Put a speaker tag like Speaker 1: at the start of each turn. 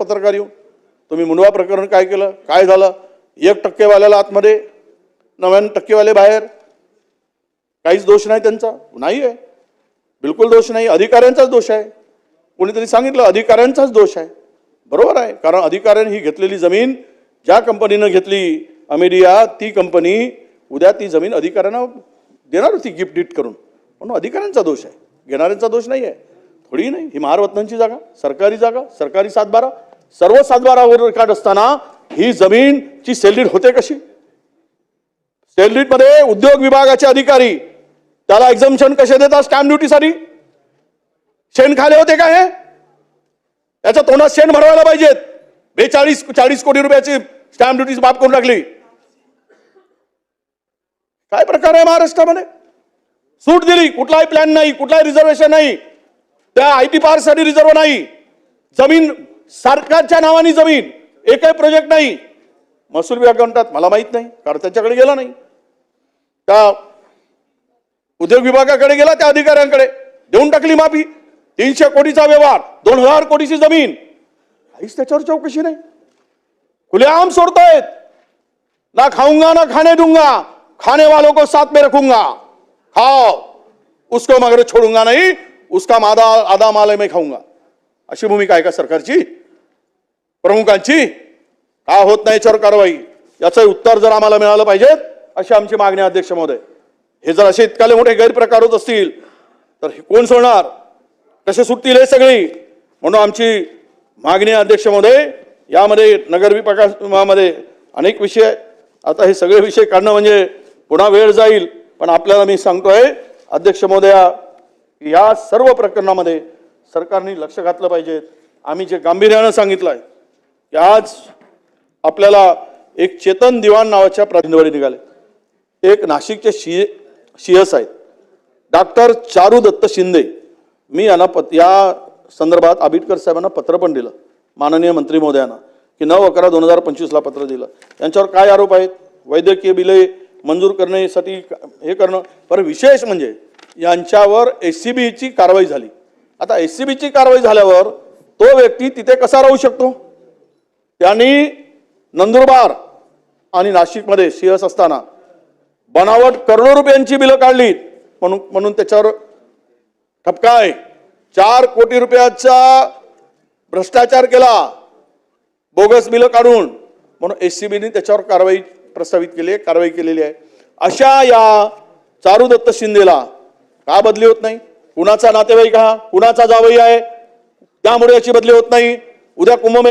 Speaker 1: पत्रकार येऊन तुम्ही मुंडवा प्रकरण काय केलं, काय झालं, 1% वाल्याला आतमध्ये 99% वाले बाहेर, काहीच दोष नाही त्यांचा, नाही आहे, बिलकुल दोष नाही, अधिकाऱ्यांचाच दोष आहे. कोणीतरी सांगितलं अधिकाऱ्यांचाच दोष आहे, बरोबर आहे, कारण अधिकाऱ्यांनी ही घेतलेली जमीन ज्या कंपनीनं घेतली अमेरिया, ती कंपनी उद्या ती जमीन अधिकाऱ्यांना देणार होती गिफ्ट डीड करून, म्हणून अधिकाऱ्यांचा दोष आहे, घेणाऱ्यांचा दोष नाही आहे. थोडी नाही, ही महारत्नांची जागा, सरकारी जागा, सरकारी 7/12, सर्व 7/12 रेकॉर्ड असताना ही जमीनची सेलडीड होते कशी? सेलडीड मध्ये उद्योग विभागाचे अधिकारी त्याला एक्झम्पशन कसे देतात? स्टॅम्प ड्युटीसाठी शेण खाले होते का? हे याच्या तोंडात शेण भरवायला पाहिजेत. 42-40 कोटी रुपयाची स्टॅम्प ड्युटी माफ करून टाकली. काय प्रकार आहे महाराष्ट्रामध्ये? सूट दिली, कुठलाही प्लॅन नाही, कुठलाही रिझर्वेशन नाही, त्या आयटी पार्कसाठी रिझर्व नाही, जमीन सरकारच्या नावाने जमीन, एकही प्रोजेक्ट नाही. महसूल विभाग म्हणतात मला माहित नाही, कारण त्याच्याकडे गेला नाही. त्या उद्योग विभागाकडे गेला, त्या अधिकाऱ्यांकडे देऊन टाकली माफी. 300 कोटीचा व्यवहार, 2000 कोटीची जमीन, काहीच त्याच्यावर चौकशी नाही. खुलेआम सोडतायत, ना खाऊंगा ना खाने दूंगा, खाने वालों को साथ में रखूंगा, खाओ, उसको मगर छोडूंगा नहीं, उसका आधा माल मैं खाऊंगा. अशी भूमिका आहे का सरकारची, प्रमुखांची? का होत नाही याच्यावर कारवाई? याचं उत्तर जर आम्हाला मिळालं पाहिजे, अशी आमची मागणी. अध्यक्ष महोदय, हे जर असे इतकाले मोठे गैरप्रकार होत असतील तर कोण सोडणार? कसे सुटतील हे सगळी? म्हणून आमची मागणी अध्यक्ष महोदय, यामध्ये नगरविकासामध्ये अनेक विषय, आता हे सगळे विषय काढणं म्हणजे पुन्हा वेळ जाईल, पण आपल्याला मी सांगतोय अध्यक्ष महोदया, या सर्व प्रकरणामध्ये सरकारने लक्ष घातलं पाहिजे. आम्ही जे गांभीर्यानं सांगितलंय की आज आपल्याला एक चेतन दिवाण नावाच्या प्रतिनिधी निघाले, एक नाशिकचे CS आहेत डॉक्टर चारू दत्त शिंदे. मी यांना या संदर्भात आबिटकर साहेबांना पत्र पण दिलं, माननीय मंत्री महोदयांना, की 9/11/2025 पत्र दिलं. यांच्यावर काय आरोप आहेत? वैद्यकीय बिले मंजूर करण्यासाठी हे करणं, पण विशेष म्हणजे यांच्यावर SCBची कारवाई झाली. आता SCBची कारवाई झाल्यावर तो व्यक्ती तिथे कसा राहू शकतो? त्यांनी नंदुरबार आणि नाशिकमध्ये CS असताना बनावट करोडो रुपयांची बिलं काढलीत, म्हणून त्याच्यावर ठपका आहे. 4 कोटी रुपयाचा भ्रष्टाचार केला, बोगस बिलं काढून, म्हणून SCBने त्याच्यावर कारवाई प्रस्तावित केली आहे, कारवाई केलेली आहे. अशा या चारू दत्त शिंदेला का बदली होत नाही? कुणाचा नातेवाईक हा, कुणाचा जावई आहे, त्यामुळे याची बदली होत नाही. उद्या कुंभमेळा